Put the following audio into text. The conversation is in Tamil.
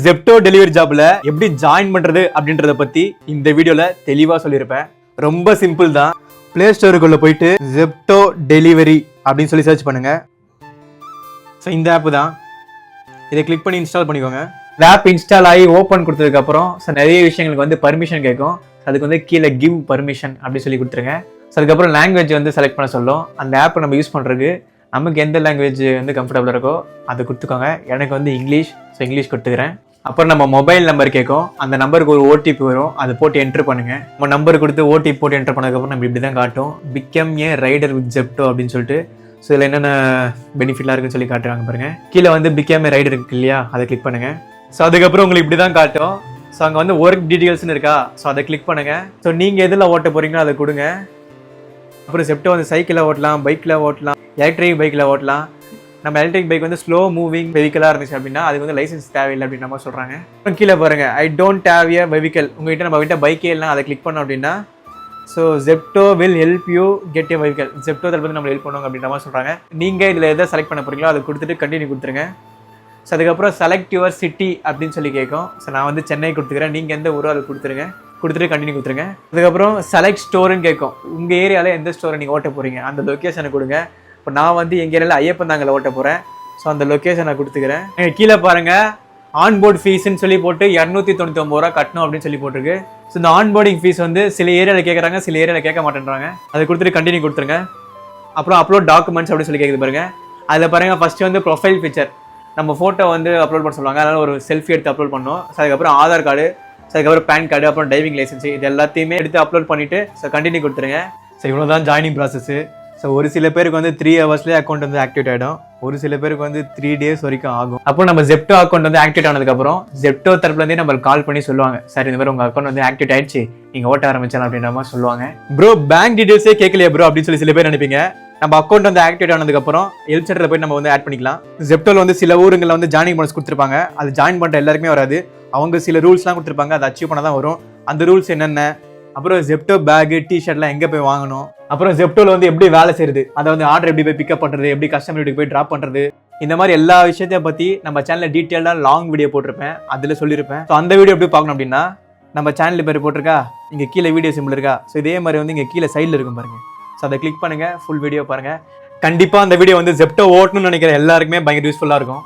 ஜெப்டோ டெலிவரி ஜாப்ல எப்படி ஜாயின் பண்றது அப்படின்றத பத்தி இந்த வீடியோல தெளிவா சொல்லியிருப்பேன். ரொம்ப சிம்பிள் தான். பிளே ஸ்டோருக்குள்ள போயிட்டு ஜெப்டோ டெலிவரி அப்படின்னு சொல்லி சர்ச் பண்ணுங்க. ஸோ இந்த ஆப் தான். இதை கிளிக் பண்ணி இன்ஸ்டால் பண்ணிக்கோங்க. இந்த ஆப் இன்ஸ்டால் ஆகி ஓப்பன் கொடுத்ததுக்கு அப்புறம் நிறைய விஷயங்களுக்கு வந்து பர்மிஷன் கேட்கும். அதுக்கு வந்து கீழே கிவ் பர்மிஷன் அப்படின்னு சொல்லி கொடுத்துருங்க. ஸோ அதுக்கப்புறம் லாங்குவேஜ் வந்து செலக்ட் பண்ண சொல்லும். அந்த ஆப்பை நம்ம யூஸ் பண்ணுறதுக்கு நமக்கு எந்த லாங்குவேஜ் வந்து கம்ஃபர்டபுளாக இருக்கோ அதை கொடுத்துக்கோங்க. எனக்கு வந்து இங்கிலீஷ், ஸோ இங்கிலீஷ் கொடுத்துக்கிறேன். அப்புறம் நம்ம மொபைல் நம்பர் கேட்கும். அந்த நம்பருக்கு ஒரு ஓடிபி வரும், அதை போட்டு என்ட்ரு பண்ணுங்க. நம்ம நம்பர் கொடுத்து ஓடிபி போட்டு என்ட்ரு பண்ணதுக்கப்புறம் நம்ம இப்படி தான் காட்டும், become a rider with Zepto அப்படின்னு சொல்லிட்டு. ஸோ இதில் என்னென்ன பெனிஃபிட்லாம் இருக்குன்னு சொல்லி காட்டுறாங்க பாருங்க. கீழே வந்து பிகம் ஏ ரைடர் இருக்கு இல்லையா, அதை கிளிக் பண்ணுங்க. ஸோ அதுக்கப்புறம் உங்களுக்கு இப்படி தான் காட்டும். ஸோ அங்கே வந்து ஒர்க் டீட்டெயில்ஸ்னு இருக்கா, ஸோ அதை கிளிக் பண்ணுங்க. ஸோ நீங்கள் எதில் ஓட்ட போறீங்களோ அதை கொடுங்க. அப்புறம் ஜெப்டோ வந்து சைக்கிளில் ஓட்டலாம், பைக்கில் ஓட்டலாம், எலக்ட்ரிக் பைக்கில் ஓட்டலாம். நம்ம எலக்ட்ரிக் பைக் வந்து ஸ்லோ மூவிங் வெஹிக்கலாக இருந்துச்சு அப்படின்னா அதுக்கு வந்து லைசன்ஸ் தேவையில்லை அப்படின்னு நம்ம சொல்கிறாங்க. அப்புறம் கீழே பாருங்க, I don't have a vehicle. உங்ககிட்ட நம்ம கிட்ட பைக்கே இல்லை, அதை கிளிக் பண்ணோம் அப்படின்னா so Zepto will help you get a vehicle. Zepto தரப்பு வந்து நம்ம ஹெல்ப் பண்ணுவாங்க அப்படின்ற மாதிரி சொல்கிறாங்க. நீங்கள் இதில் எதை செலக்ட் பண்ண போகிறீங்களோ அதை கொடுத்துட்டு கண்டினியூ கொடுத்துருங்க. ஸோ அதுக்கப்புறம் செலக்ட் யுவர் சிட்டி அப்படின்னு சொல்லி கேட்கும். ஸோ நான் வந்து சென்னை கொடுத்துக்கிறேன், நீங்கள் எந்த ஊரோ அதை கொடுத்துருங்க. கொடுத்துட்டு கண்டினியூ கொடுத்துருங்க. அதுக்கப்புறம் செலக்ட் ஸ்டோருன்னு கேட்கும். உங்கள் ஏரியாவில் எந்த ஸ்டோரை நீங்கள் ஓட்ட போகிறீங்க அந்த லொக்கேஷனை கொடுங்க. இப்போ நான் வந்து எங்கள் ஏரியாவில் ஐயப்பந்தாங்கல ஓட்ட போகிறேன். ஸோ அந்த லொக்கேஷனை கொடுத்துக்கிறேன். கீழே பாருங்கள், ஆன்போர்ட் ஃபீஸ்ன்னு சொல்லி போட்டு 299 ரூபா கட்டணும் அப்படின்னு சொல்லி போட்டிருக்கு. ஸோ இந்த ஆன்போர்டிங் ஃபீஸ் வந்து சில ஏரியாவில் கேட்குறாங்க, சில ஏரியாவில் கேட்க மாட்டேன்றாங்க. அதை கொடுத்துட்டு கண்டினியூ கொடுத்துருங்க. அப்புறம் அப்லோட் டாக்குமெண்ட்ஸ் அப்படின்னு சொல்லி கேட்குது பாருங்கள். அதில் பாருங்கள், ஃபஸ்ட்டு வந்து ப்ரொஃபைல் பிக்சர், நம்ம ஃபோட்டோ வந்து அப்லோட் பண்ண சொல்லுவாங்க. அதனால் ஒரு செல்ஃபி எடுத்து அப்லோட் பண்ணணும். ஸோ அதுக்கப்புறம் ஆதார் கார்டு, ஸோ அதுக்கப்புறம் பேன் கார்டு, அப்புறம் டிரைவிங் லைசன்ஸ், இது எல்லாத்தையுமே எடுத்து அப்லோட் பண்ணிவிட்டு ஸோ கண்டினியூ கொடுத்துருங்க. ஸோ இவ்வளோ தான் ஜாயினிங் ப்ராசஸ். ஸோ ஒரு சில பேருக்கு வந்து 3 ஹவர்ஸ்லேயே அக்கௌண்ட் வந்து ஆக்டிவேட் ஆகிடும், ஒரு சில பேருக்கு வந்து 3 டேஸ் வரைக்கும் ஆகும். அப்போ நம்ம ஜெப்டோ அக்கௌண்ட் வந்து ஆக்டிவேட் ஆனதுக்கப்புறம் ஜெப்டோ தரப்புலேருந்தே நம்மளுக்கு கால் பண்ணி சொல்லுவாங்க, சார் இந்த மாதிரி உங்கள் அக்கௌண்ட் வந்து ஆக்டிவேட் ஆயிடுச்சு, நீங்கள் ஓட்ட ஆரம்பிச்சலாம் அப்படின்ற மாதிரி சொல்லுவாங்க. ப்ரோ பேங்க் டீடைல்ஸே கேட்கலையா ப்ரோ அப்படின்னு சொல்லி சில பேர் நினைப்பீங்க. நம்ம அக்கௌண்ட் வந்து ஆக்டிவேட் ஆனதுக்கப்புறம் ஹெல்ப் சென்டரில் போய் நம்ம வந்து ஆட் பண்ணிக்கலாம். ஜெப்டோவில் வந்து சில ஊருங்களில் வந்து ஜாயினிங் போனஸ் கொடுத்துருப்பாங்க. அது ஜாயின் பண்ணுற எல்லாருக்குமே வராது. அவங்க சில ரூல்ஸ்லாம் கொடுத்துருப்பாங்க, அதை அச்சீவ் பண்ண தான் வரும். அந்த ரூல்ஸ் என்னென்ன, அப்புறம் ஜெப்டோ பேகு, டிஷர்ட்லாம் எங்கே போய் வாங்கணும், அப்புறம் ஜெப்டோவில் வந்து எப்படி வேலை செய்யுது, அதை வந்து ஆர்டர் எப்படி போய் பிக்கப் பண்ணுறது, எப்படி கஸ்டமர் வீட்டுக்கு போய் ட்ராப் பண்ணுறது, இந்த மாதிரி எல்லா விஷயத்தையும் பற்றி நம்ம சேனலில் டீட்டெயிலாக லாங் வீடியோ போட்டிருப்பேன், அதில் சொல்லியிருப்பேன். ஸோ அந்த வீடியோ எப்படி பார்க்கணும் அப்படின்னா நம்ம சேனல் பேர் போட்டிருக்கா, இங்கே கீழே வீடியோ சிம்பிள் இருக்கா, ஸோ இதே மாதிரி வந்து இங்கே கீழே சைடில் இருக்கும் பாருங்க. ஸோ அதை கிளிக் பண்ணுங்கள், ஃபுல் வீடியோ பாருங்கள். கண்டிப்பாக அந்த வீடியோ வந்து ஜெப்டோ ஓட்டணும்னு நினைக்கிற எல்லாருக்குமே பயங்கர யூஸ்ஃபுல்லாக இருக்கும்.